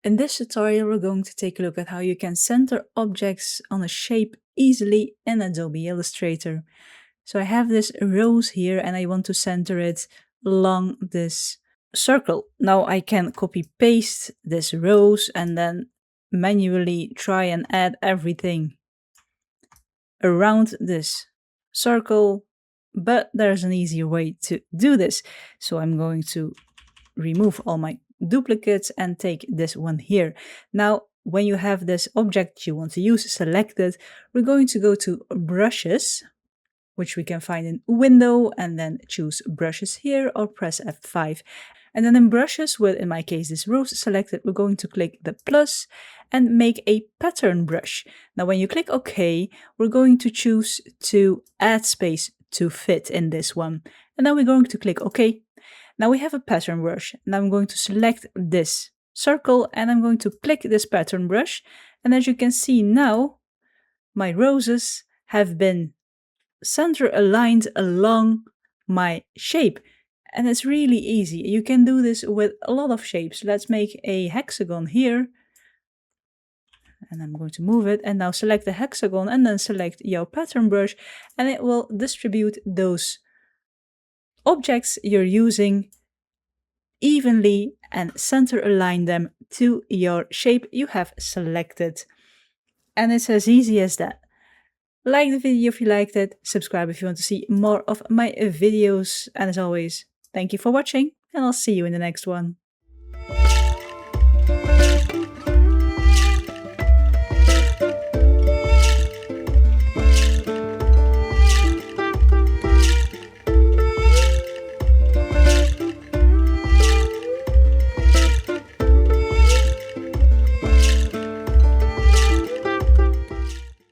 In this tutorial, we're going to take a look at how you can center objects on a shape easily in Adobe Illustrator. So I have this rose here and I want to center it along this circle. Now I can copy paste this rose and then manually try and add everything around this circle, but there's an easier way to do this. So I'm going to remove all my duplicates and take this one here. Now, when you have this object you want to use selected, we're going to go to brushes, which we can find in window, and then choose brushes here or press F5. And then in brushes, with in my case this rose selected, we're going to click the plus and make a pattern brush. Now when you click OK, we're going to choose to add space to fit in this one. And then we're going to click OK. Now we have a pattern brush. Now I'm going to select this circle and I'm going to click this pattern brush. And as you can see now, my roses have been center aligned along my shape. And it's really easy. You can do this with a lot of shapes. Let's make a hexagon here. And I'm going to move it and now select the hexagon and then select your pattern brush and it will distribute those objects you're using evenly and center align them to your shape you have selected. And it's as easy as that. Like the video if you liked it, subscribe if you want to see more of my videos, and as always, thank you for watching and I'll see you in the next one.